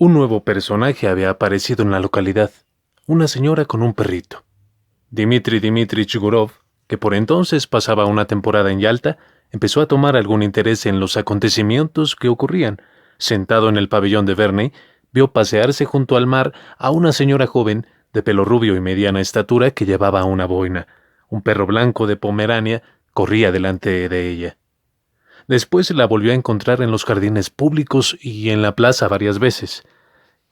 Un nuevo personaje había aparecido en la localidad, una señora con un perrito. Dmitri Dmitrich Gurov, que por entonces pasaba una temporada en Yalta, empezó a tomar algún interés en los acontecimientos que ocurrían. Sentado en el pabellón de Verney, vio pasearse junto al mar a una señora joven, de pelo rubio y mediana estatura, que llevaba una boina. Un perro blanco de Pomerania corría delante de ella. Después la volvió a encontrar en los jardines públicos y en la plaza varias veces.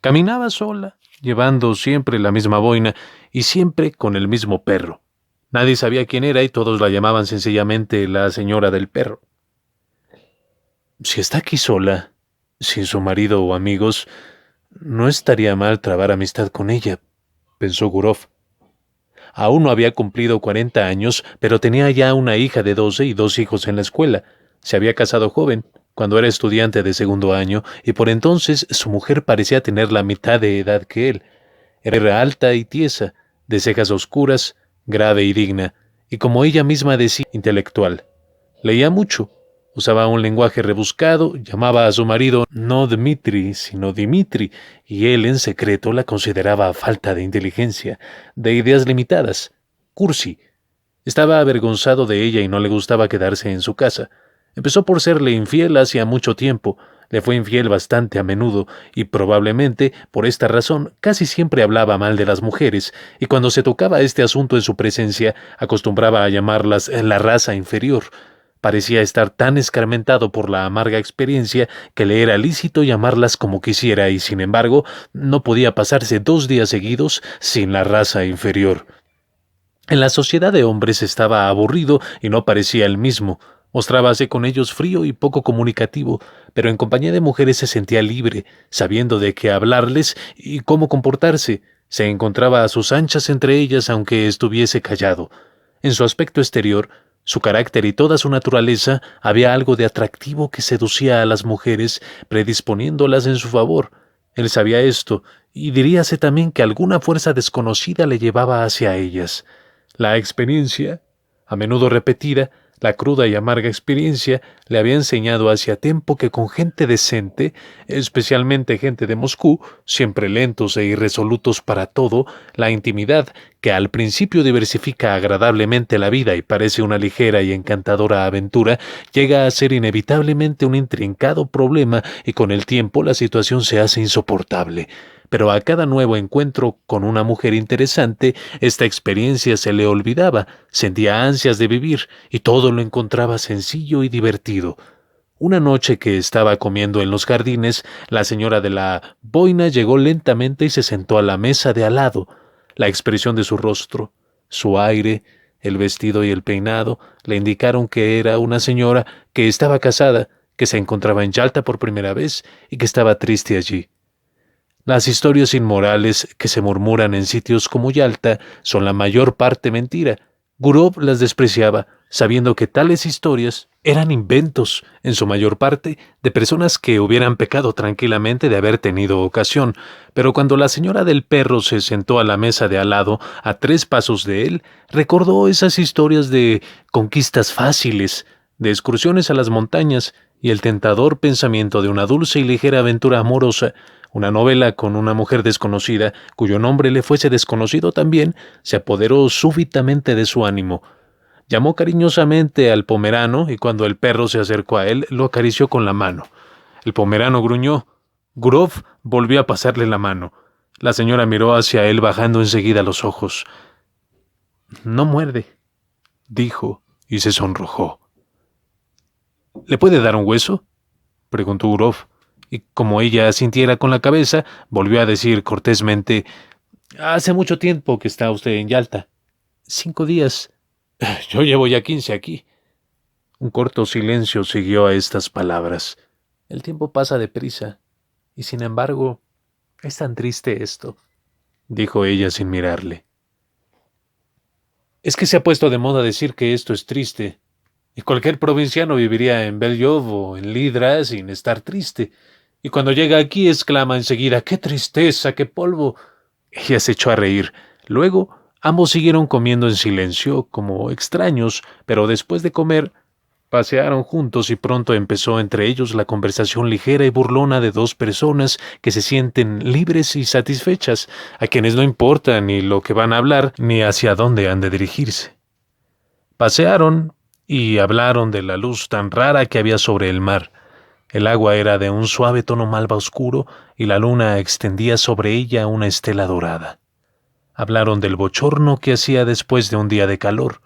Caminaba sola, llevando siempre la misma boina y siempre con el mismo perro. Nadie sabía quién era y todos la llamaban sencillamente la señora del perro. Si está aquí sola, sin su marido o amigos, no estaría mal trabar amistad con ella, pensó Gurov. Aún no había cumplido 40 años, pero tenía ya una hija de 12 y 2 hijos en la escuela. Se había casado joven, cuando era estudiante de segundo año, y por entonces su mujer parecía tener la mitad de edad que él. Era alta y tiesa, de cejas oscuras, grave y digna, y como ella misma decía, intelectual. Leía mucho, usaba un lenguaje rebuscado, llamaba a su marido no Dmitri, sino Dimitri, y él en secreto la consideraba falta de inteligencia, de ideas limitadas, cursi. Estaba avergonzado de ella y no le gustaba quedarse en su casa. Empezó por serle infiel hacía mucho tiempo, le fue infiel bastante a menudo, y probablemente, por esta razón, casi siempre hablaba mal de las mujeres, y cuando se tocaba este asunto en su presencia, acostumbraba a llamarlas la raza inferior. Parecía estar tan escarmentado por la amarga experiencia que le era lícito llamarlas como quisiera, y sin embargo, no podía pasarse 2 días seguidos sin la raza inferior. En la sociedad de hombres estaba aburrido y no parecía el mismo. Mostrábase con ellos frío y poco comunicativo, pero en compañía de mujeres se sentía libre, sabiendo de qué hablarles y cómo comportarse. Se encontraba a sus anchas entre ellas aunque estuviese callado. En su aspecto exterior, su carácter y toda su naturaleza, había algo de atractivo que seducía a las mujeres, predisponiéndolas en su favor. Él sabía esto, y diríase también que alguna fuerza desconocida le llevaba hacia ellas. La experiencia, a menudo repetida, la cruda y amarga experiencia, le había enseñado hacía tiempo que con gente decente, especialmente gente de Moscú, siempre lentos e irresolutos para todo, la intimidad, que al principio diversifica agradablemente la vida y parece una ligera y encantadora aventura, llega a ser inevitablemente un intrincado problema y con el tiempo la situación se hace insoportable. Pero a cada nuevo encuentro con una mujer interesante, esta experiencia se le olvidaba, sentía ansias de vivir y todo lo encontraba sencillo y divertido. Una noche que estaba comiendo en los jardines, la señora de la boina llegó lentamente y se sentó a la mesa de al lado. La expresión de su rostro, su aire, el vestido y el peinado le indicaron que era una señora que estaba casada, que se encontraba en Yalta por primera vez y que estaba triste allí. Las historias inmorales que se murmuran en sitios como Yalta son la mayor parte mentira. Gurov las despreciaba, sabiendo que tales historias eran inventos, en su mayor parte, de personas que hubieran pecado tranquilamente de haber tenido ocasión, pero cuando la señora del perro se sentó a la mesa de al lado, a 3 pasos de él, recordó esas historias de conquistas fáciles, de excursiones a las montañas, y el tentador pensamiento de una dulce y ligera aventura amorosa, una novela con una mujer desconocida, cuyo nombre le fuese desconocido también, se apoderó súbitamente de su ánimo. Llamó cariñosamente al pomerano y cuando el perro se acercó a él, lo acarició con la mano. El pomerano gruñó. Gurov volvió a pasarle la mano. La señora miró hacia él bajando enseguida los ojos. «No muerde», dijo, y se sonrojó. «¿Le puede dar un hueso?», preguntó Gurov, y como ella asintiera con la cabeza, volvió a decir cortésmente: «Hace mucho tiempo que está usted en Yalta». «5 días». «Yo llevo ya 15 aquí». Un corto silencio siguió a estas palabras. «El tiempo pasa deprisa, y sin embargo, es tan triste esto», dijo ella sin mirarle. «Es que se ha puesto de moda decir que esto es triste, y cualquier provinciano viviría en Belyov o en Lidra sin estar triste. Y cuando llega aquí exclama enseguida: ¡qué tristeza, qué polvo! Ella se echó a reír. Luego ambos siguieron comiendo en silencio, como extraños, pero después de comer, Pasearon juntos y pronto empezó entre ellos la conversación ligera y burlona de dos personas que se sienten libres y satisfechas, a quienes no importa ni lo que van a hablar ni hacia dónde han de dirigirse. Pasearon y hablaron de la luz tan rara que había sobre el mar. El agua era de un suave tono malva oscuro y la luna extendía sobre ella una estela dorada. Hablaron del bochorno que hacía después de un día de calor.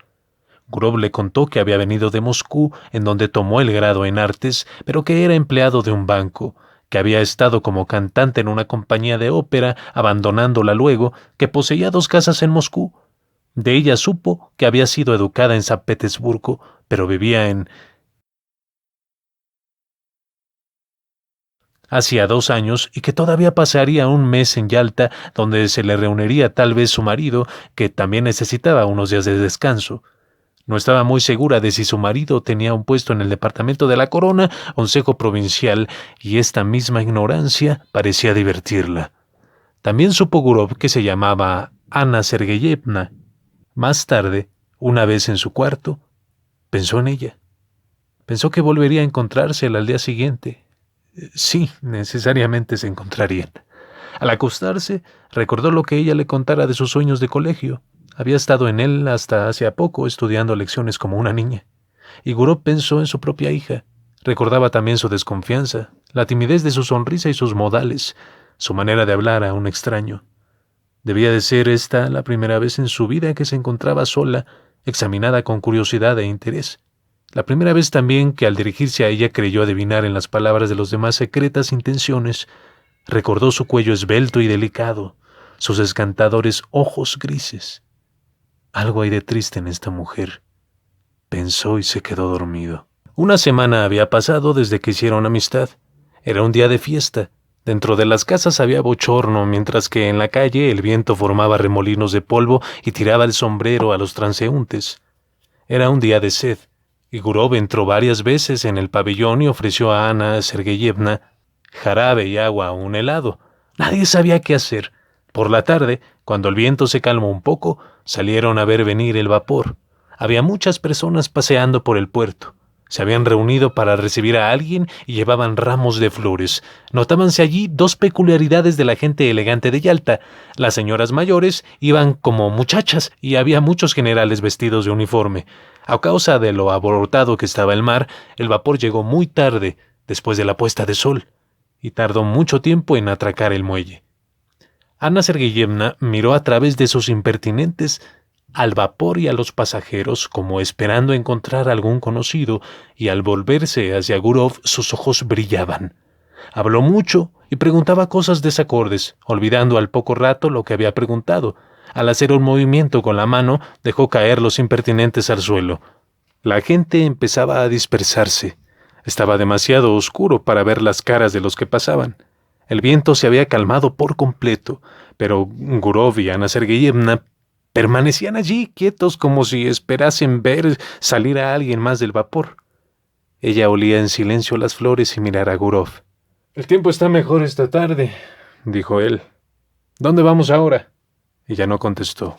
Gurov le contó que había venido de Moscú, en donde tomó el grado en artes, pero que era empleado de un banco, que había estado como cantante en una compañía de ópera, abandonándola luego, que poseía 2 casas en Moscú. De ella supo que había sido educada en San Petersburgo, pero vivía en... hacía 2 años y que todavía pasaría un mes en Yalta, donde se le reuniría tal vez su marido, que también necesitaba unos días de descanso. No estaba muy segura de si su marido tenía un puesto en el departamento de la Corona, consejo provincial, y esta misma ignorancia parecía divertirla. También supo Gurov que se llamaba Ana Sergeyevna. Más tarde, una vez en su cuarto, pensó en ella. Pensó que volvería a encontrársela al día siguiente. Sí, necesariamente se encontrarían. Al acostarse, recordó lo que ella le contara de sus sueños de colegio. Había estado en él hasta hace poco estudiando lecciones como una niña. Y Gurov pensó en su propia hija. Recordaba también su desconfianza, la timidez de su sonrisa y sus modales, su manera de hablar a un extraño. Debía de ser esta la primera vez en su vida que se encontraba sola, examinada con curiosidad e interés. La primera vez también que al dirigirse a ella creyó adivinar en las palabras de los demás secretas intenciones. Recordó su cuello esbelto y delicado, sus escantadores ojos grises. Algo hay de triste en esta mujer, pensó y se quedó dormido. Una semana había pasado desde que hicieron amistad. Era un día de fiesta. Dentro de las casas había bochorno, mientras que en la calle el viento formaba remolinos de polvo y tiraba el sombrero a los transeúntes. Era un día de sed, y Gurov entró varias veces en el pabellón y ofreció a Ana Sergeyevna jarabe y agua a un helado. Nadie sabía qué hacer. Por la tarde, cuando el viento se calmó un poco, salieron a ver venir el vapor. Había muchas personas paseando por el puerto. Se habían reunido para recibir a alguien y llevaban ramos de flores. Notábanse allí 2 peculiaridades de la gente elegante de Yalta. Las señoras mayores iban como muchachas y había muchos generales vestidos de uniforme. A causa de lo aborotado que estaba el mar, el vapor llegó muy tarde, después de la puesta de sol, y tardó mucho tiempo en atracar el muelle. Ana Sergeyevna miró a través de sus impertinentes al vapor y a los pasajeros como esperando encontrar algún conocido, y al volverse hacia Gurov sus ojos brillaban. Habló mucho y preguntaba cosas desacordes, olvidando al poco rato lo que había preguntado. Al hacer un movimiento con la mano, dejó caer los impertinentes al suelo. La gente empezaba a dispersarse. Estaba demasiado oscuro para ver las caras de los que pasaban. El viento se había calmado por completo, pero Gurov y Ana Sergeyevna permanecían allí quietos como si esperasen ver salir a alguien más del vapor. Ella olía en silencio las flores y mirara a Gurov. «El tiempo está mejor esta tarde», dijo él. «¿Dónde vamos ahora?» Ella no contestó.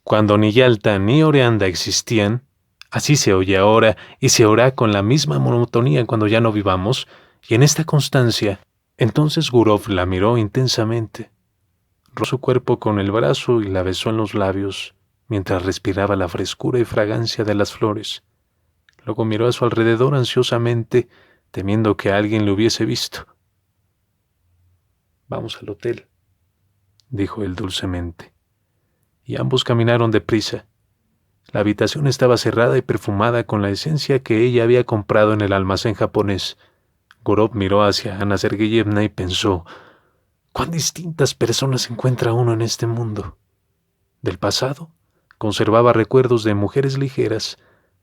Cuando ni Yalta ni Oreanda existían, así se oye ahora y se oirá con la misma monotonía cuando ya no vivamos, y en esta constancia. Entonces Gurov la miró intensamente. Rozó su cuerpo con el brazo y la besó en los labios, mientras respiraba la frescura y fragancia de las flores. Luego miró a su alrededor ansiosamente, temiendo que alguien le hubiese visto. «Vamos al hotel», dijo él dulcemente. Y ambos caminaron deprisa. La habitación estaba cerrada y perfumada con la esencia que ella había comprado en el almacén japonés. Gurov miró hacia Ana Sergeyevna y pensó: «¿Cuán distintas personas encuentra uno en este mundo?». Del pasado, conservaba recuerdos de mujeres ligeras,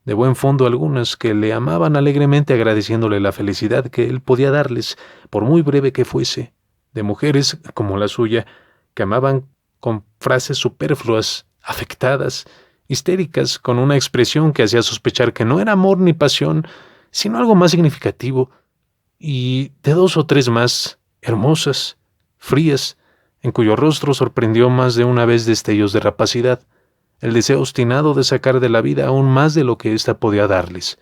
de buen fondo algunas que le amaban alegremente agradeciéndole la felicidad que él podía darles, por muy breve que fuese, de mujeres como la suya, que amaban con frases superfluas, afectadas, histéricas, con una expresión que hacía sospechar que no era amor ni pasión, sino algo más significativo, y de 2 o 3 más, hermosas, frías, en cuyo rostro sorprendió más de una vez destellos de rapacidad, el deseo obstinado de sacar de la vida aún más de lo que ésta podía darles.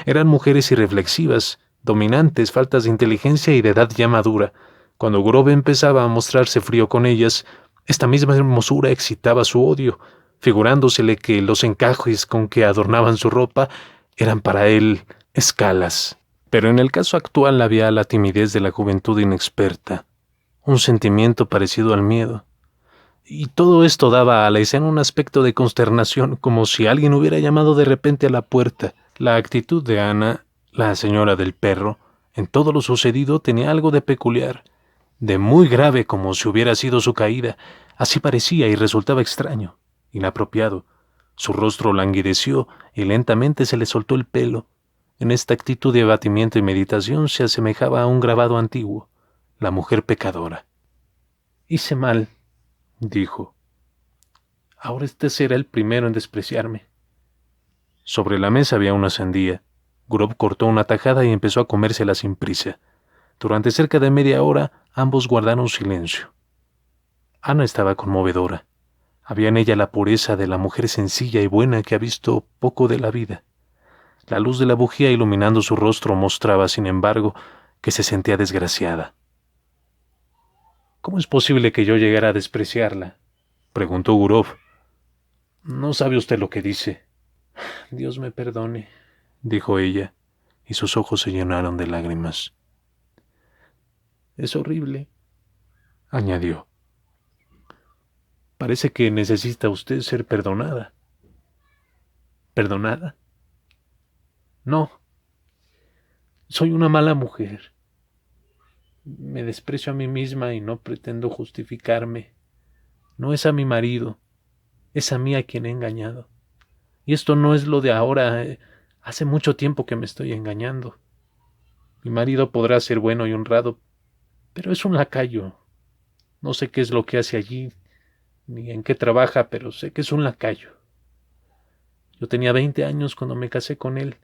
Eran mujeres irreflexivas, dominantes, faltas de inteligencia y de edad ya madura. Cuando Grove empezaba a mostrarse frío con ellas, esta misma hermosura excitaba su odio, figurándosele que los encajes con que adornaban su ropa eran para él escalas. Pero en el caso actual había la timidez de la juventud inexperta, un sentimiento parecido al miedo. Y todo esto daba a la escena un aspecto de consternación, como si alguien hubiera llamado de repente a la puerta. La actitud de Ana, la señora del perro, en todo lo sucedido tenía algo de peculiar, de muy grave, como si hubiera sido su caída. Así parecía y resultaba extraño, inapropiado. Su rostro languideció y lentamente se le soltó el pelo. En esta actitud de abatimiento y meditación se asemejaba a un grabado antiguo, la mujer pecadora. Hice mal, dijo. Ahora este será el primero en despreciarme. Sobre la mesa había una sandía. Grove cortó una tajada y empezó a comérsela sin prisa. Durante cerca de media hora ambos guardaron silencio. Ana estaba conmovedora. Había en ella la pureza de la mujer sencilla y buena que ha visto poco de la vida. La luz de la bujía iluminando su rostro mostraba, sin embargo, que se sentía desgraciada. ¿Cómo es posible que yo llegara a despreciarla?, preguntó Grove. No sabe usted lo que dice. Dios me perdone, dijo ella, y sus ojos se llenaron de lágrimas. Es horrible, añadió. Parece que necesita usted ser perdonada. ¿Perdonada? No. Soy una mala mujer. Me desprecio a mí misma y no pretendo justificarme. No es a mi marido, es a mí a quien he engañado. Y esto no es lo de ahora, hace mucho tiempo que me estoy engañando. Mi marido podrá ser bueno y honrado, pero es un lacayo. No sé qué es lo que hace allí, ni en qué trabaja, pero sé que es un lacayo. Yo tenía 20 años cuando me casé con él.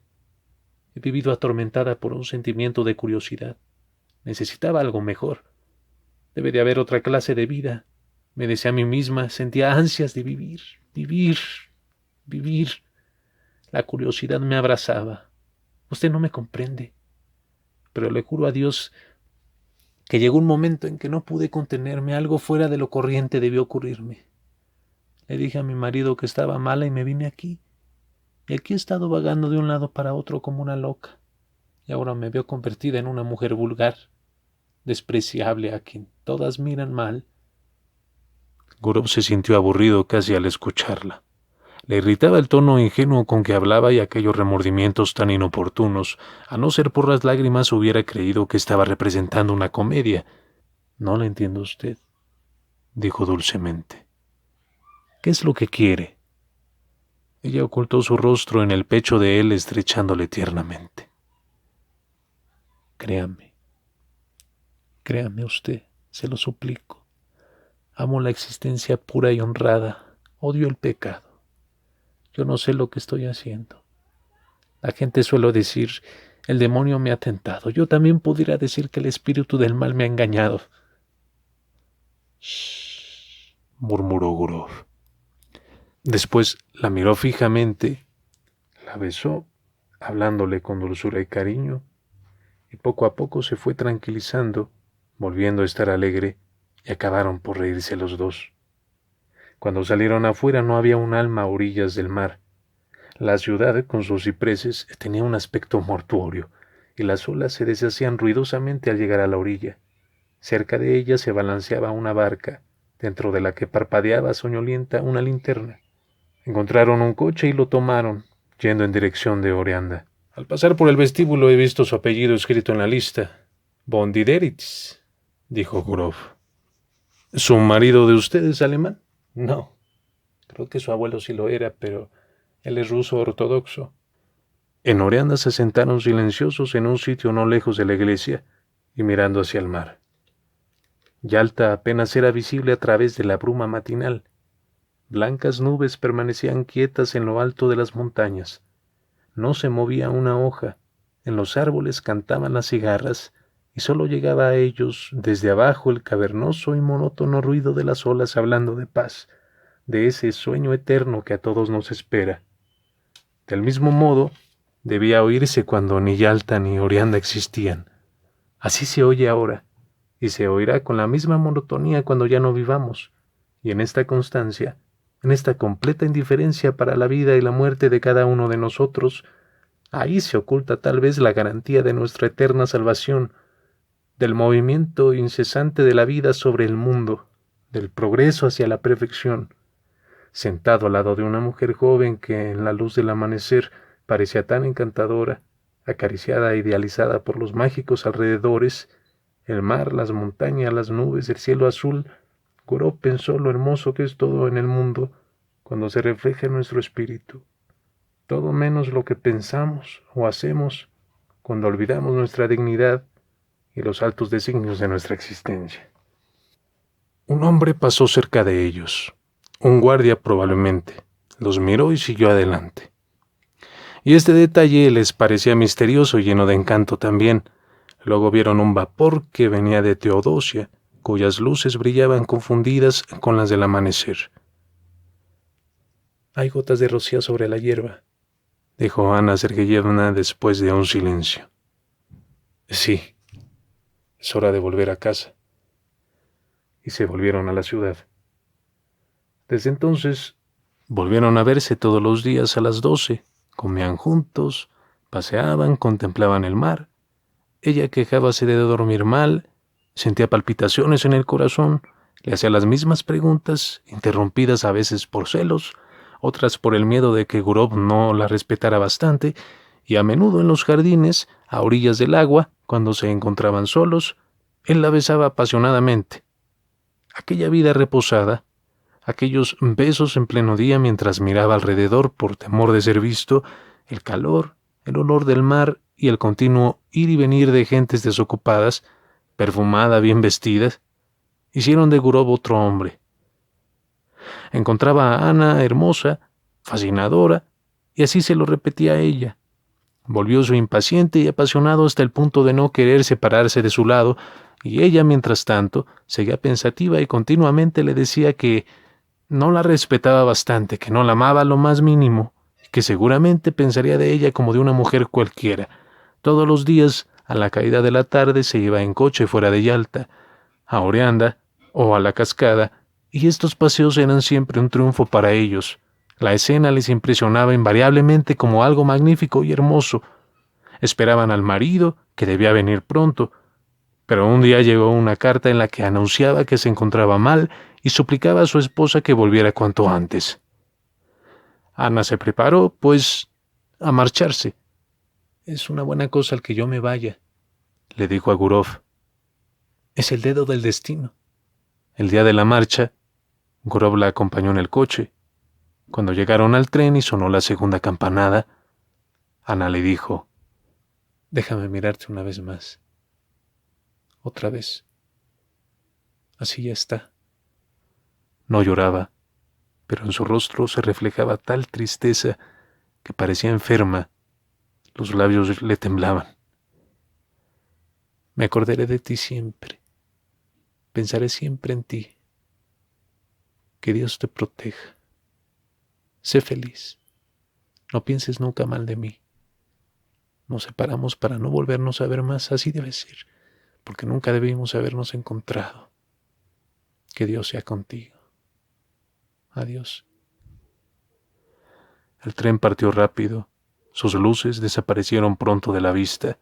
He vivido atormentada por un sentimiento de curiosidad. Necesitaba algo mejor. Debe de haber otra clase de vida. Me decía a mí misma, sentía ansias de vivir, vivir, vivir. La curiosidad me abrazaba. Usted no me comprende, pero le juro a Dios que llegó un momento en que no pude contenerme. Algo fuera de lo corriente debió ocurrirme. Le dije a mi marido que estaba mala y me vine aquí. Y aquí he estado vagando de un lado para otro como una loca. Y ahora me veo convertida en una mujer vulgar, despreciable, a quien todas miran mal. Grove se sintió aburrido casi al escucharla. Le irritaba el tono ingenuo con que hablaba y aquellos remordimientos tan inoportunos. A no ser por las lágrimas hubiera creído que estaba representando una comedia. No la entiendo usted, dijo dulcemente. ¿Qué es lo que quiere? Ella ocultó su rostro en el pecho de él, estrechándole tiernamente. Créame usted, se lo suplico. Amo la existencia pura y honrada, odio el pecado. Yo no sé lo que estoy haciendo. La gente suele decir, el demonio me ha tentado. Yo también pudiera decir que el espíritu del mal me ha engañado. Shh, murmuró Grove. Después la miró fijamente, la besó, hablándole con dulzura y cariño, y poco a poco se fue tranquilizando, volviendo a estar alegre, y acabaron por reírse los dos. Cuando salieron afuera no había un alma a orillas del mar. La ciudad, con sus cipreses, tenía un aspecto mortuorio, y las olas se deshacían ruidosamente al llegar a la orilla. Cerca de ella se balanceaba una barca, dentro de la que parpadeaba soñolienta una linterna. Encontraron un coche y lo tomaron, yendo en dirección de Oreanda. Al pasar por el vestíbulo he visto su apellido escrito en la lista. Von Diderits, dijo Grove. ¿Su marido de usted es alemán? No. Creo que su abuelo sí lo era, pero él es ruso ortodoxo. En Oreanda se sentaron silenciosos en un sitio no lejos de la iglesia y mirando hacia el mar. Yalta apenas era visible a través de la bruma matinal. Blancas nubes permanecían quietas en lo alto de las montañas. No se movía una hoja. En los árboles cantaban las cigarras y solo llegaba a ellos desde abajo el cavernoso y monótono ruido de las olas hablando de paz, de ese sueño eterno que a todos nos espera. Del mismo modo, Debía oírse cuando ni Yalta ni Orianda existían. Así se oye ahora, y se oirá con la misma monotonía cuando ya no vivamos. Y en esta constancia, en esta completa indiferencia para la vida y la muerte de cada uno de nosotros, ahí se oculta tal vez la garantía de nuestra eterna salvación, del movimiento incesante de la vida sobre el mundo, del progreso hacia la perfección. Sentado al lado de una mujer joven que en la luz del amanecer parecía tan encantadora, acariciada e idealizada por los mágicos alrededores, el mar, las montañas, las nubes, el cielo azul, Gurov pensó lo hermoso que es todo en el mundo cuando se refleja en nuestro espíritu, todo menos lo que pensamos o hacemos cuando olvidamos nuestra dignidad y los altos designios de nuestra existencia. Un hombre pasó cerca de ellos, un guardia probablemente, los miró y siguió adelante. Y este detalle les parecía misterioso y lleno de encanto también. Luego vieron un vapor que venía de Teodosia, cuyas luces brillaban confundidas con las del amanecer. «Hay gotas de rocío sobre la hierba», dijo Ana Sergeyevna después de un silencio. «Sí, es hora de volver a casa». Y se volvieron a la ciudad. Desde entonces volvieron a verse todos los días a las 12, comían juntos, paseaban, contemplaban el mar. Ella quejábase de dormir mal, sentía palpitaciones en el corazón, le hacía las mismas preguntas, interrumpidas a veces por celos, otras por el miedo de que Gurov no la respetara bastante, y a menudo en los jardines, a orillas del agua, cuando se encontraban solos, él la besaba apasionadamente. Aquella vida reposada, aquellos besos en pleno día mientras miraba alrededor por temor de ser visto, el calor, el olor del mar y el continuo ir y venir de gentes desocupadas, perfumada, bien vestidas, hicieron de Gurov otro hombre. Encontraba a Ana hermosa, fascinadora, y así se lo repetía a ella. Volvióse impaciente y apasionado hasta el punto de no querer separarse de su lado, y ella, mientras tanto, seguía pensativa y continuamente le decía que no la respetaba bastante, que no la amaba lo más mínimo, y que seguramente pensaría de ella como de una mujer cualquiera. Todos los días, a la caída de la tarde, se iba en coche fuera de Yalta, a Oreanda o a la cascada, y estos paseos eran siempre un triunfo para ellos. La escena les impresionaba invariablemente como algo magnífico y hermoso. Esperaban al marido, que debía venir pronto, pero un día llegó una carta en la que anunciaba que se encontraba mal y suplicaba a su esposa que volviera cuanto antes. Ana se preparó, pues, a marcharse. «Es una buena cosa el que yo me vaya», le dijo a Gurov. «Es el dedo del destino». El día de la marcha, Gurov la acompañó en el coche. Cuando llegaron al tren y sonó la segunda campanada, Ana le dijo: «Déjame mirarte una vez más. Otra vez. Así ya está». No lloraba, pero en su rostro se reflejaba tal tristeza que parecía enferma. Los labios le temblaban. «Me acordaré de ti siempre. Pensaré siempre en ti. Que Dios te proteja. Sé feliz. No pienses nunca mal de mí. Nos separamos para no volvernos a ver más, así debe ser, porque nunca debimos habernos encontrado. Que Dios sea contigo. Adiós». El tren partió rápido, sus luces desaparecieron pronto de la vista,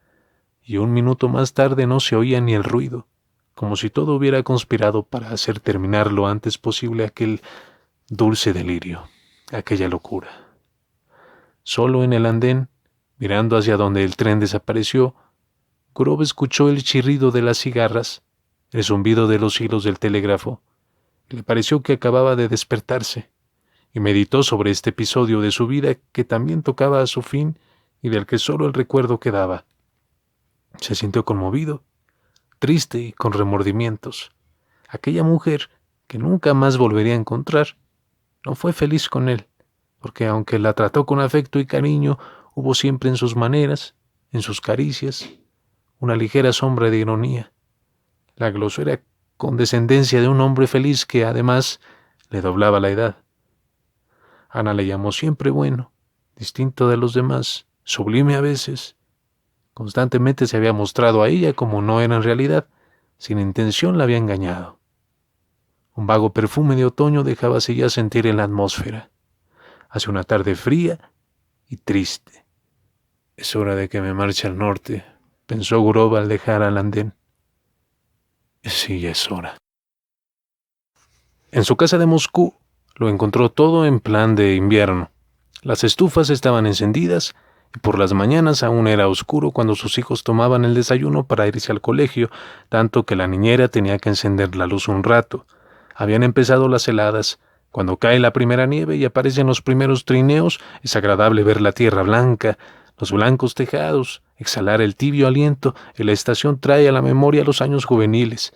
y un minuto más tarde no se oía ni el ruido, como si todo hubiera conspirado para hacer terminar lo antes posible aquel dulce delirio, aquella locura. Solo en el andén, mirando hacia donde el tren desapareció, Gurov escuchó el chirrido de las cigarras, el zumbido de los hilos del telégrafo, y le pareció que acababa de despertarse, y meditó sobre este episodio de su vida que también tocaba a su fin y del que solo el recuerdo quedaba. Se sintió conmovido, triste y con remordimientos. Aquella mujer, que nunca más volvería a encontrar, no fue feliz con él, porque aunque la trató con afecto y cariño, hubo siempre en sus maneras, en sus caricias, una ligera sombra de ironía, la grosera condescendencia de un hombre feliz que, además, le doblaba la edad. Ana le llamó siempre bueno, distinto de los demás, sublime a veces. Constantemente se había mostrado a ella como no era en realidad. Sin intención la había engañado. Un vago perfume de otoño dejábase ya sentir en la atmósfera. Hace una tarde fría y triste. Es hora de que me marche al norte, pensó Gurov al dejar al andén. Sí, ya es hora. En su casa de Moscú lo encontró todo en plan de invierno. Las estufas estaban encendidas y por las mañanas aún era oscuro cuando sus hijos tomaban el desayuno para irse al colegio, tanto que la niñera tenía que encender la luz un rato. Habían empezado las heladas. Cuando cae la primera nieve y aparecen los primeros trineos, es agradable ver la tierra blanca, los blancos tejados, exhalar el tibio aliento, y la estación trae a la memoria los años juveniles.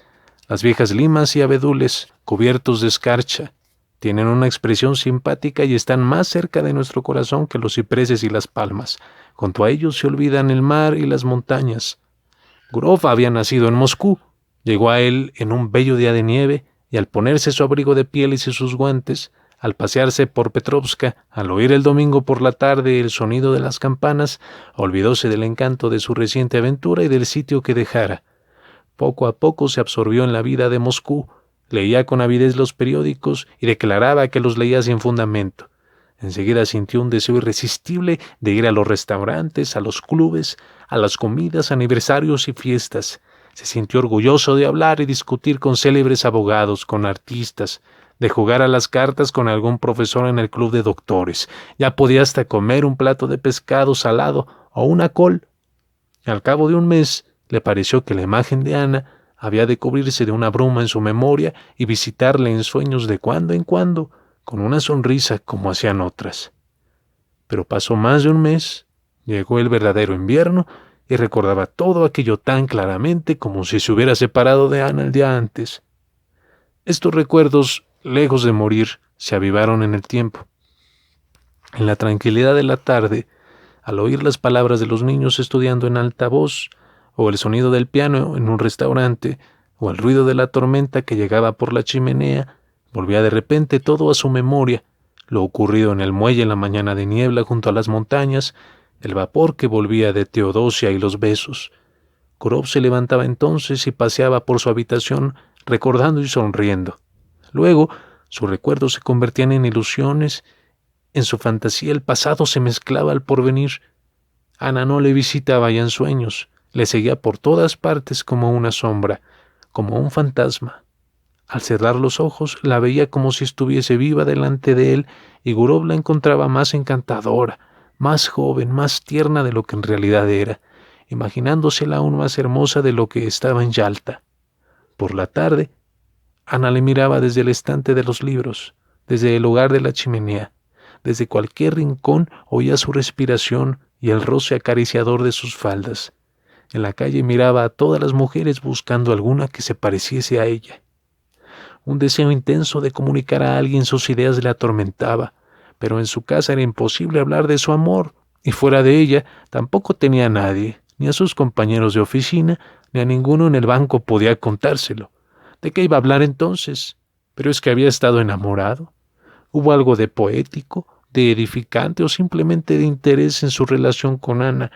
Las viejas limas y abedules, cubiertos de escarcha, tienen una expresión simpática y están más cerca de nuestro corazón que los cipreses y las palmas. Junto a ellos se olvidan el mar y las montañas. Gurov había nacido en Moscú. Llegó a él en un bello día de nieve, y al ponerse su abrigo de pieles y sus guantes, al pasearse por Petrovska, al oír el domingo por la tarde el sonido de las campanas, olvidóse del encanto de su reciente aventura y del sitio que dejara. Poco a poco se absorbió en la vida de Moscú, leía con avidez los periódicos y declaraba que los leía sin fundamento. Enseguida sintió un deseo irresistible de ir a los restaurantes, a los clubes, a las comidas, aniversarios y fiestas. Se sintió orgulloso de hablar y discutir con célebres abogados, con artistas, de jugar a las cartas con algún profesor en el club de doctores. Ya podía hasta comer un plato de pescado salado o una col. Al cabo de un mes, le pareció que la imagen de Ana había de cubrirse de una bruma en su memoria y visitarle en sueños de cuando en cuando, con una sonrisa como hacían otras. Pero pasó más de un mes, llegó el verdadero invierno, y recordaba todo aquello tan claramente como si se hubiera separado de Ana el día antes. Estos recuerdos, lejos de morir, se avivaron en el tiempo. En la tranquilidad de la tarde, al oír las palabras de los niños estudiando en alta voz, o el sonido del piano en un restaurante, o el ruido de la tormenta que llegaba por la chimenea, volvía de repente todo a su memoria, lo ocurrido en el muelle en la mañana de niebla junto a las montañas, el vapor que volvía de Teodosia y los besos. Gurov se levantaba entonces y paseaba por su habitación, recordando y sonriendo. Luego, sus recuerdos se convertían en ilusiones. En su fantasía el pasado se mezclaba al porvenir. Ana no le visitaba ya en sueños, le seguía por todas partes como una sombra, como un fantasma. Al cerrar los ojos, la veía como si estuviese viva delante de él, y Gurov la encontraba más encantadora, más joven, más tierna de lo que en realidad era, imaginándosela aún más hermosa de lo que estaba en Yalta. Por la tarde, Ana le miraba desde el estante de los libros, desde el hogar de la chimenea. Desde cualquier rincón oía su respiración y el roce acariciador de sus faldas. En la calle miraba a todas las mujeres buscando alguna que se pareciese a ella. Un deseo intenso de comunicar a alguien sus ideas le atormentaba, pero en su casa era imposible hablar de su amor, y fuera de ella tampoco tenía a nadie, ni a sus compañeros de oficina, ni a ninguno en el banco podía contárselo. ¿De qué iba a hablar entonces? Pero es que había estado enamorado. ¿Hubo algo de poético, de edificante o simplemente de interés en su relación con Ana?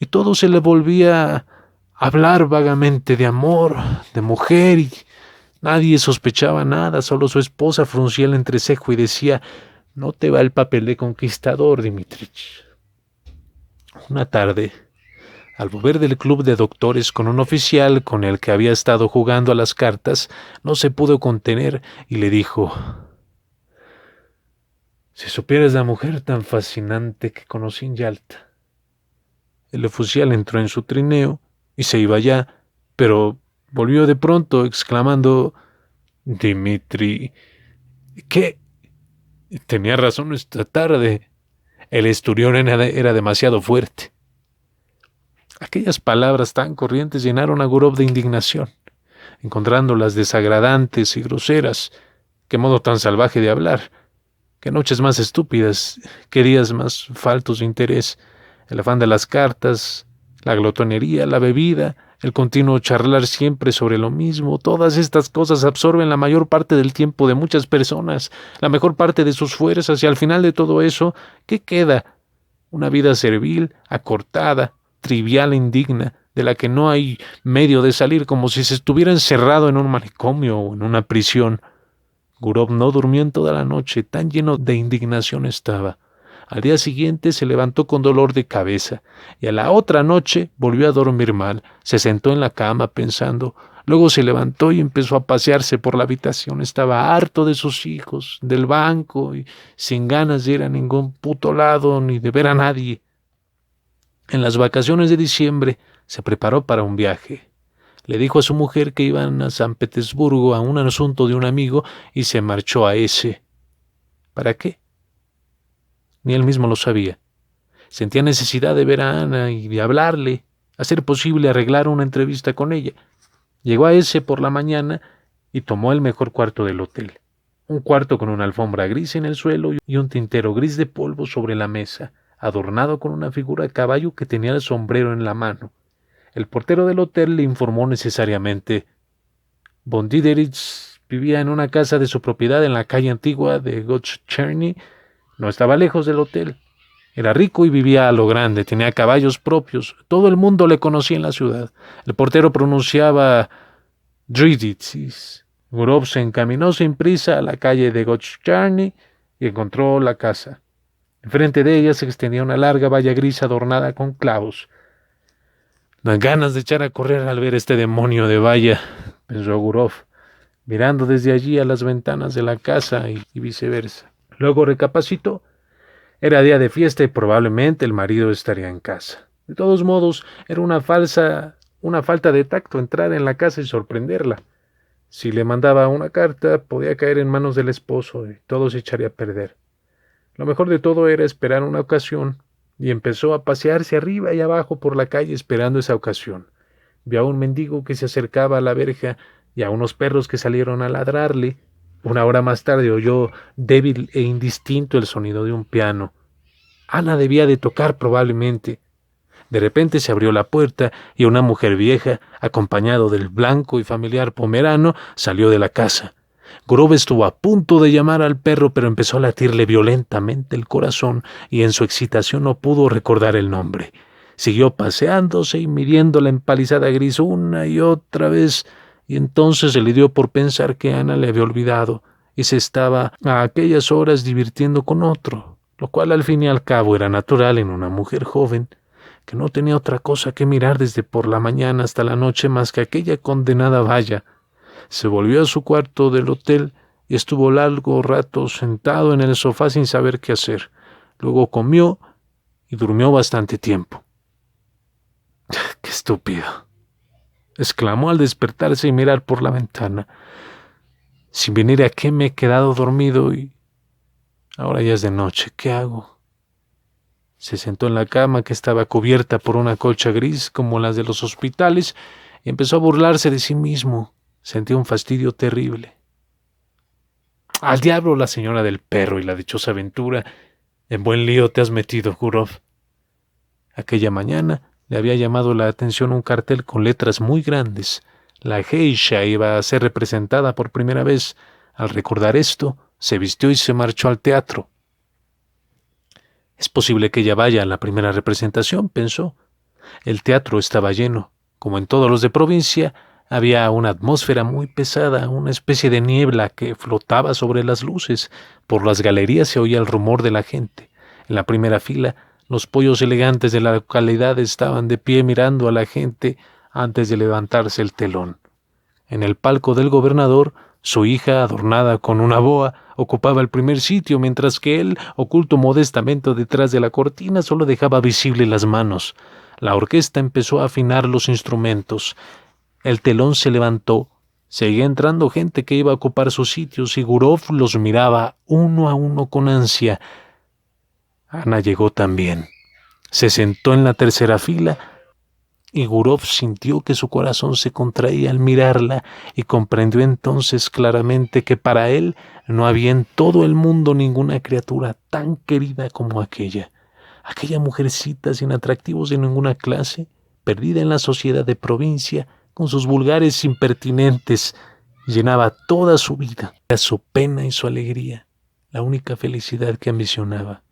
Y todo se le volvía a hablar vagamente de amor, de mujer, y nadie sospechaba nada, solo su esposa fruncía el entrecejo y decía: «No te va el papel de conquistador, Dmitrich». Una tarde, al volver del club de doctores con un oficial con el que había estado jugando a las cartas, no se pudo contener y le dijo: «Si supieras la mujer tan fascinante que conocí en Yalta». El oficial entró en su trineo y se iba ya, pero volvió de pronto exclamando: «Dmitri, ¿qué? Tenía razón esta tarde. El esturión era demasiado fuerte». Aquellas palabras tan corrientes llenaron a Gurov de indignación, encontrándolas desagradantes y groseras. Qué modo tan salvaje de hablar, qué noches más estúpidas, qué días más faltos de interés, el afán de las cartas, la glotonería, la bebida, el continuo charlar siempre sobre lo mismo. Todas estas cosas absorben la mayor parte del tiempo de muchas personas, la mejor parte de sus fuerzas, y al final de todo eso, ¿qué queda? Una vida servil, acortada, trivial e indigna, de la que no hay medio de salir, como si se estuviera encerrado en un manicomio o en una prisión. Gurov no durmió en toda la noche, tan lleno de indignación estaba. Al día siguiente se levantó con dolor de cabeza, y a la otra noche volvió a dormir mal. Se sentó en la cama pensando. Luego se levantó y empezó a pasearse por la habitación. Estaba harto de sus hijos, del banco, y sin ganas de ir a ningún puto lado ni de ver a nadie. En las vacaciones de diciembre se preparó para un viaje. Le dijo a su mujer que iban a San Petersburgo a un asunto de un amigo y se marchó a ese. ¿Para qué? Ni él mismo lo sabía. Sentía necesidad de ver a Ana y de hablarle, a ser posible arreglar una entrevista con ella. Llegó a ese por la mañana y tomó el mejor cuarto del hotel. Un cuarto con una alfombra gris en el suelo y un tintero gris de polvo sobre la mesa, adornado con una figura de caballo que tenía el sombrero en la mano. El portero del hotel le informó necesariamente. Von Diderich vivía en una casa de su propiedad en la calle antigua de Gottschalk. No estaba lejos del hotel. Era rico y vivía a lo grande, tenía caballos propios. Todo el mundo le conocía en la ciudad. El portero pronunciaba Driditsis. Gurov se encaminó sin prisa a la calle de Gottschalk y encontró la casa. Enfrente de ella se extendía una larga valla gris adornada con clavos. Dan ganas de echar a correr al ver este demonio de valla, pensó Gurov, mirando desde allí a las ventanas de la casa y viceversa. Luego recapacitó. Era día de fiesta y probablemente el marido estaría en casa. De todos modos, era una falta de tacto entrar en la casa y sorprenderla. Si le mandaba una carta, podía caer en manos del esposo y todo se echaría a perder. Lo mejor de todo era esperar una ocasión, y empezó a pasearse arriba y abajo por la calle esperando esa ocasión. Vio a un mendigo que se acercaba a la verja y a unos perros que salieron a ladrarle. Una hora más tarde oyó débil e indistinto el sonido de un piano. Ana debía de tocar probablemente. De repente se abrió la puerta y una mujer vieja, acompañado del blanco y familiar pomerano, salió de la casa. Gurov estuvo a punto de llamar al perro, pero empezó a latirle violentamente el corazón y en su excitación no pudo recordar el nombre. Siguió paseándose y midiendo la empalizada gris una y otra vez, y entonces se le dio por pensar que Ana le había olvidado y se estaba a aquellas horas divirtiendo con otro, lo cual al fin y al cabo era natural en una mujer joven que no tenía otra cosa que mirar desde por la mañana hasta la noche más que aquella condenada valla. Se volvió a su cuarto del hotel y estuvo largo rato sentado en el sofá sin saber qué hacer. Luego comió y durmió bastante tiempo. ¡Qué estúpido!, exclamó al despertarse y mirar por la ventana. Sin venir a qué me he quedado dormido y ahora ya es de noche. ¿Qué hago? Se sentó en la cama que estaba cubierta por una colcha gris como las de los hospitales y empezó a burlarse de sí mismo. Sentí un fastidio terrible. Al diablo la señora del perro y la dichosa aventura. En buen lío te has metido, Gurov. Aquella mañana le había llamado la atención un cartel con letras muy grandes. La geisha iba a ser representada por primera vez. Al recordar esto, se vistió y se marchó al teatro. Es posible que ella vaya a la primera representación, pensó. El teatro estaba lleno. Como en todos los de provincia, había una atmósfera muy pesada, una especie de niebla que flotaba sobre las luces. Por las galerías se oía el rumor de la gente. En la primera fila, los pollos elegantes de la localidad estaban de pie mirando a la gente antes de levantarse el telón. En el palco del gobernador, su hija, adornada con una boa, ocupaba el primer sitio, mientras que él, oculto modestamente detrás de la cortina, solo dejaba visibles las manos. La orquesta empezó a afinar los instrumentos. El telón se levantó. Seguía entrando gente que iba a ocupar sus sitios y Gurov los miraba uno a uno con ansia. Ana llegó también. Se sentó en la tercera fila y Gurov sintió que su corazón se contraía al mirarla y comprendió entonces claramente que para él no había en todo el mundo ninguna criatura tan querida como aquella. Aquella mujercita sin atractivos de ninguna clase, perdida en la sociedad de provincia, con sus vulgares impertinentes, llenaba toda su vida, su pena y su alegría, la única felicidad que ambicionaba.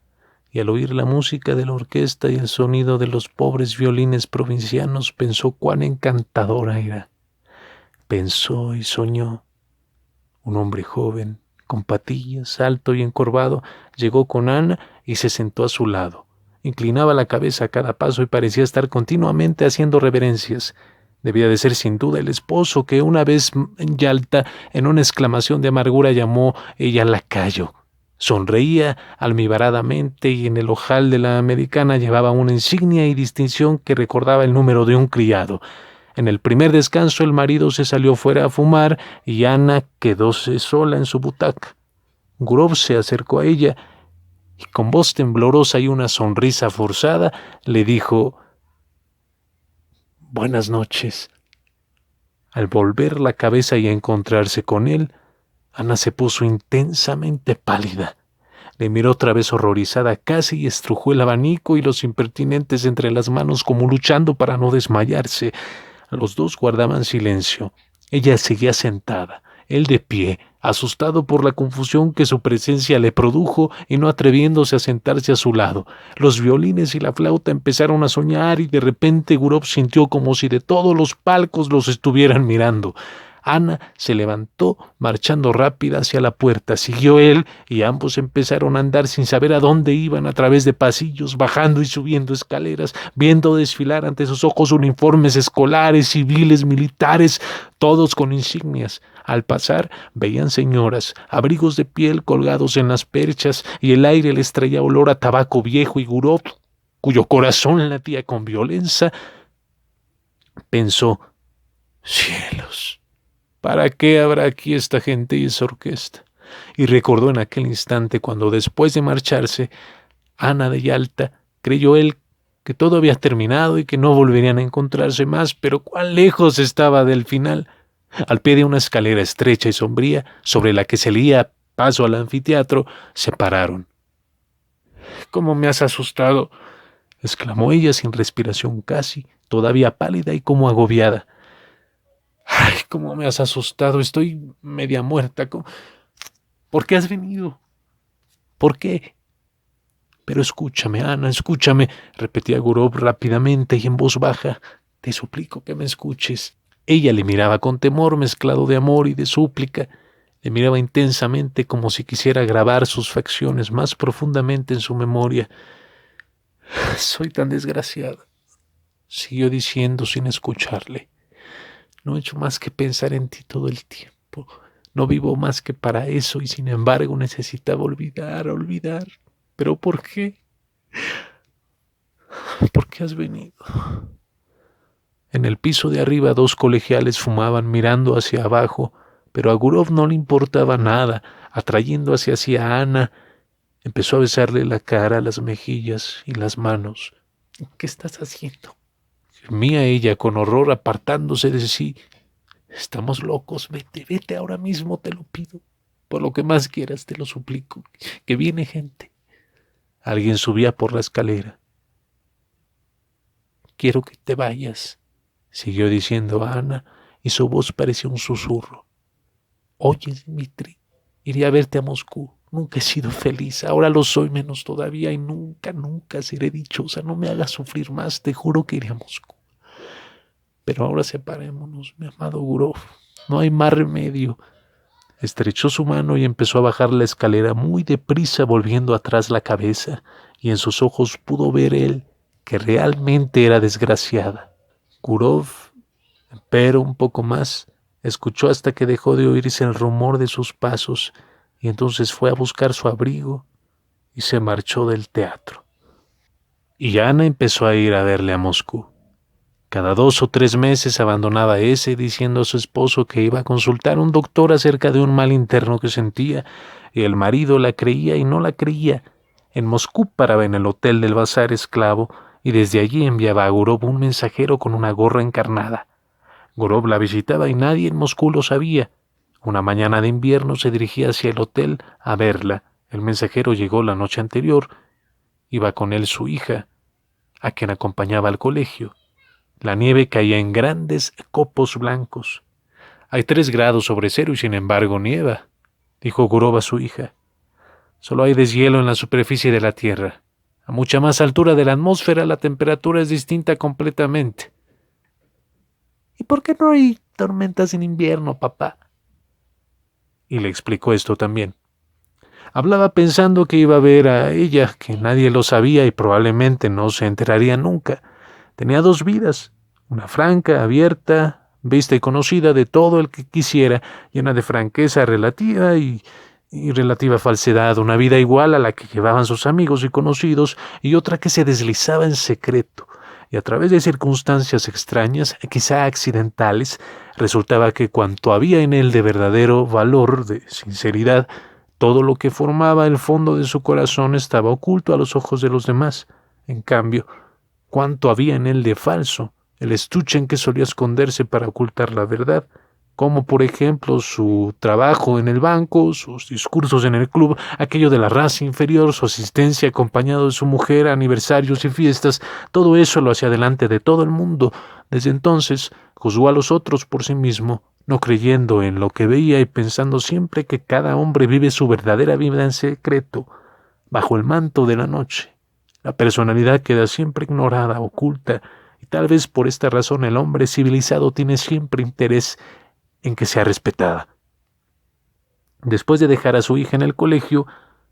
y al oír la música de la orquesta y el sonido de los pobres violines provincianos pensó cuán encantadora era. Pensó y soñó. Un hombre joven, con patillas, alto y encorvado, llegó con Ana y se sentó a su lado. Inclinaba la cabeza a cada paso y parecía estar continuamente haciendo reverencias. Debía de ser sin duda el esposo que una vez en Yalta, en una exclamación de amargura, llamó ella lacayo. Sonreía almibaradamente y en el ojal de la americana llevaba una insignia y distinción que recordaba el número de un criado. En el primer descanso el marido se salió fuera a fumar y Ana quedóse sola en su butaca. Gurov se acercó a ella y con voz temblorosa y una sonrisa forzada le dijo: «Buenas noches». Al volver la cabeza y encontrarse con él, Ana se puso intensamente pálida. Le miró otra vez horrorizada casi y estrujó el abanico y los impertinentes entre las manos como luchando para no desmayarse. Los dos guardaban silencio. Ella seguía sentada, él de pie, asustado por la confusión que su presencia le produjo y no atreviéndose a sentarse a su lado. Los violines y la flauta empezaron a soñar y de repente Gurov sintió como si de todos los palcos los estuvieran mirando. Ana se levantó, marchando rápida hacia la puerta. Siguió él y ambos empezaron a andar sin saber a dónde iban, a través de pasillos, bajando y subiendo escaleras, viendo desfilar ante sus ojos uniformes escolares, civiles, militares, todos con insignias. Al pasar veían señoras, abrigos de piel colgados en las perchas y el aire les traía olor a tabaco viejo y Gurov, cuyo corazón latía con violencia, pensó: «Cielos, ¿para qué habrá aquí esta gente y esa orquesta?». Y recordó en aquel instante cuando, después de marcharse Ana de Yalta, creyó él que todo había terminado y que no volverían a encontrarse más, pero cuán lejos estaba del final. Al pie de una escalera estrecha y sombría, sobre la que se leía paso al anfiteatro, se pararon. «¿Cómo me has asustado?», exclamó ella sin respiración casi, todavía pálida y como agobiada. «Ay, cómo me has asustado, estoy media muerta. ¿Por qué has venido? ¿Por qué?». «Pero escúchame, Ana, escúchame», repetía Gurov rápidamente y en voz baja. «Te suplico que me escuches». Ella le miraba con temor mezclado de amor y de súplica. Le miraba intensamente como si quisiera grabar sus facciones más profundamente en su memoria. «Soy tan desgraciada», siguió diciendo sin escucharle. «No he hecho más que pensar en ti todo el tiempo. No vivo más que para eso y sin embargo necesitaba olvidar. ¿Pero por qué? ¿Por qué has venido?». En el piso de arriba 2 colegiales fumaban mirando hacia abajo, pero a Gurov no le importaba nada. Atrayendo hacia sí a Ana, empezó a besarle la cara, las mejillas y las manos. «¿Qué estás haciendo?», gemía ella con horror, apartándose de sí. «Estamos locos, vete ahora mismo, te lo pido. Por lo que más quieras, te lo suplico, que viene gente». Alguien subía por la escalera. «Quiero que te vayas», siguió diciendo Ana, y su voz parecía un susurro. «Oye, Dmitri, iré a verte a Moscú. Nunca he sido feliz, ahora lo soy menos todavía y nunca seré dichosa. No me hagas sufrir más, te juro que iré a Moscú. Pero ahora separémonos, mi amado Gurov. No hay más remedio». Estrechó su mano y empezó a bajar la escalera muy deprisa, volviendo atrás la cabeza, y en sus ojos pudo ver él que realmente era desgraciada. Gurov, pero un poco más, escuchó hasta que dejó de oírse el rumor de sus pasos, y entonces fue a buscar su abrigo y se marchó del teatro. Y Ana empezó a ir a verle a Moscú. Cada 2 o 3 meses abandonaba ese, diciendo a su esposo que iba a consultar a un doctor acerca de un mal interno que sentía, y el marido la creía y no la creía. En Moscú paraba en el hotel del Bazar Esclavo, y desde allí enviaba a Gurov un mensajero con una gorra encarnada. Gurov la visitaba y nadie en Moscú lo sabía. Una mañana de invierno se dirigía hacia el hotel a verla. El mensajero llegó la noche anterior. Iba con él su hija, a quien acompañaba al colegio. La nieve caía en grandes copos blancos. «Hay 3 grados sobre cero y sin embargo nieva», dijo Gurov a su hija. «Solo hay deshielo en la superficie de la tierra. A mucha más altura de la atmósfera la temperatura es distinta completamente. ¿Y por qué no hay tormentas en invierno, papá? Y le explicó esto también. Hablaba pensando que iba a ver a ella, que nadie lo sabía y probablemente no se enteraría nunca. Tenía dos vidas, una franca, abierta, vista y conocida de todo el que quisiera, llena de franqueza relativa y relativa falsedad, una vida igual a la que llevaban sus amigos y conocidos y otra que se deslizaba en secreto. Y a través de circunstancias extrañas, quizá accidentales, resultaba que cuanto había en él de verdadero valor, de sinceridad, todo lo que formaba el fondo de su corazón estaba oculto a los ojos de los demás. En cambio, cuánto había en él de falso, el estuche en que solía esconderse para ocultar la verdad, como por ejemplo su trabajo en el banco, sus discursos en el club, aquello de la raza inferior, su asistencia acompañado de su mujer a aniversarios y fiestas, todo eso lo hacía delante de todo el mundo. Desde entonces juzgó a los otros por sí mismo, no creyendo en lo que veía y pensando siempre que cada hombre vive su verdadera vida en secreto, bajo el manto de la noche. La personalidad queda siempre ignorada, oculta, y tal vez por esta razón el hombre civilizado tiene siempre interés en que sea respetada. Después de dejar a su hija en el colegio,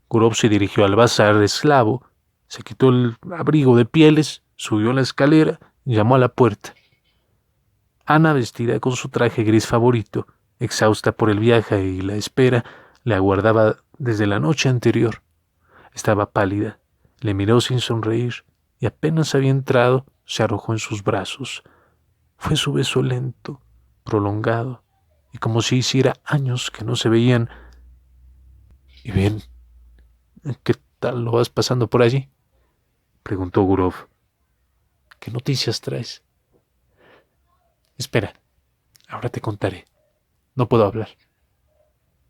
Gurov se dirigió al bazar de esclavo, se quitó el abrigo de pieles, subió la escalera y llamó a la puerta. Ana, vestida con su traje gris favorito, exhausta por el viaje y la espera, le aguardaba desde la noche anterior. Estaba pálida, le miró sin sonreír y apenas había entrado, se arrojó en sus brazos. Fue su beso lento, prolongado, y como si hiciera años que no se veían. ¿Y bien? ¿Qué tal lo vas pasando por allí? Preguntó Gurov. ¿Qué noticias traes? Espera, ahora te contaré. No puedo hablar.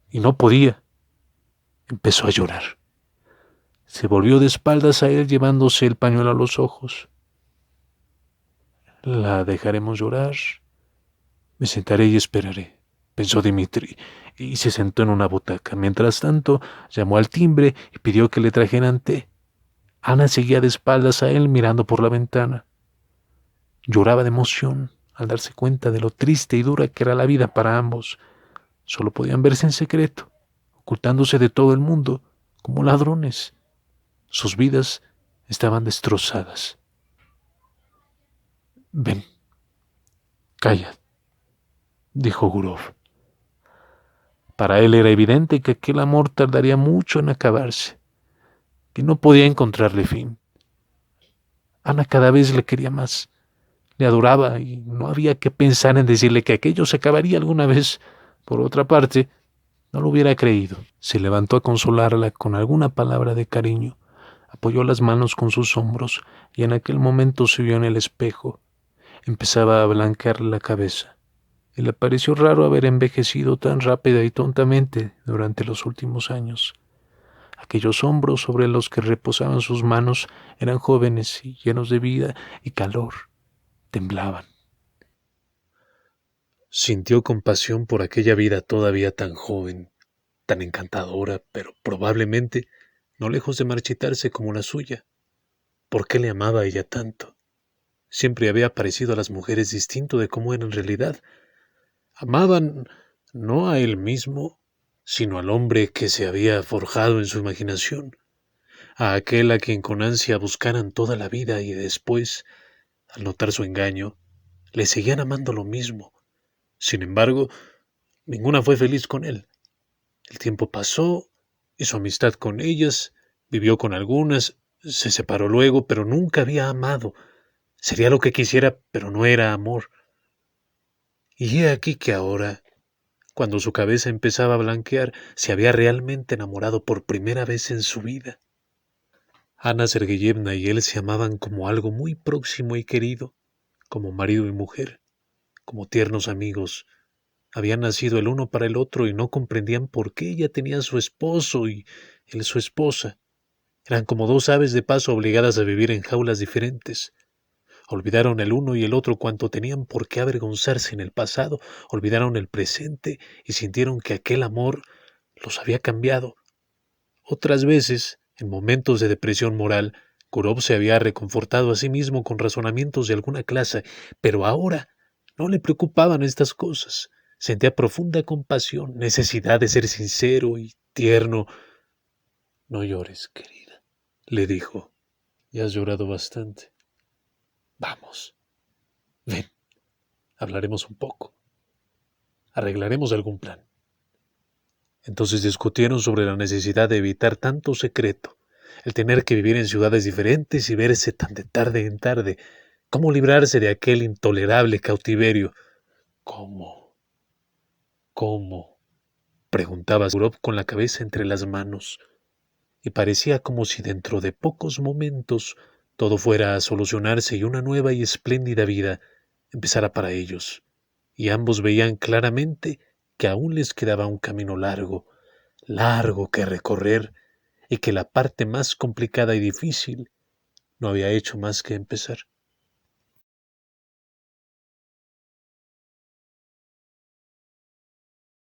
Y no podía. Empezó a llorar. Se volvió de espaldas a él llevándose el pañuelo a los ojos. La dejaremos llorar. Me sentaré y esperaré, pensó Dimitri, y se sentó en una butaca. Mientras tanto, llamó al timbre y pidió que le trajeran té. Ana seguía de espaldas a él mirando por la ventana. Lloraba de emoción al darse cuenta de lo triste y dura que era la vida para ambos. Solo podían verse en secreto, ocultándose de todo el mundo, como ladrones. Sus vidas estaban destrozadas. Ven, calla, dijo Gurov. Para él era evidente que aquel amor tardaría mucho en acabarse, que no podía encontrarle fin. Ana cada vez le quería más, le adoraba y no había que pensar en decirle que aquello se acabaría alguna vez. Por otra parte, no lo hubiera creído. Se levantó a consolarla con alguna palabra de cariño, apoyó las manos con sus hombros y en aquel momento se vio en el espejo. Empezaba a blanquearle la cabeza. Y le pareció raro haber envejecido tan rápida y tontamente durante los últimos años. Aquellos hombros sobre los que reposaban sus manos eran jóvenes y llenos de vida y calor. Temblaban. Sintió compasión por aquella vida todavía tan joven, tan encantadora, pero probablemente no lejos de marchitarse como la suya. ¿Por qué le amaba a ella tanto? Siempre había parecido a las mujeres distinto de cómo era en realidad. Amaban no a él mismo, sino al hombre que se había forjado en su imaginación, a aquel a quien con ansia buscaran toda la vida y después, al notar su engaño, le seguían amando lo mismo. Sin embargo, ninguna fue feliz con él. El tiempo pasó y su amistad con ellas, vivió con algunas, se separó luego, pero nunca había amado. Sería lo que quisiera, pero no era amor. Y he aquí que ahora, cuando su cabeza empezaba a blanquear, se había realmente enamorado por primera vez en su vida. Ana Sergeyevna y él se amaban como algo muy próximo y querido, como marido y mujer, como tiernos amigos. Habían nacido el uno para el otro y no comprendían por qué ella tenía su esposo y él su esposa. Eran como dos aves de paso obligadas a vivir en jaulas diferentes. Olvidaron el uno y el otro cuanto tenían por qué avergonzarse en el pasado, olvidaron el presente y sintieron que aquel amor los había cambiado. Otras veces, en momentos de depresión moral, Gurov se había reconfortado a sí mismo con razonamientos de alguna clase, pero ahora no le preocupaban estas cosas. Sentía profunda compasión, necesidad de ser sincero y tierno. No llores, querida, le dijo. Ya has llorado bastante. Vamos, ven, hablaremos un poco. Arreglaremos algún plan. Entonces discutieron sobre la necesidad de evitar tanto secreto, el tener que vivir en ciudades diferentes y verse tan de tarde en tarde, cómo librarse de aquel intolerable cautiverio. ¿Cómo? ¿Cómo? Preguntaba Gurov con la cabeza entre las manos, y parecía como si dentro de pocos momentos todo fuera a solucionarse y una nueva y espléndida vida empezara para ellos, y ambos veían claramente que aún les quedaba un camino largo, largo que recorrer, y que la parte más complicada y difícil no había hecho más que empezar.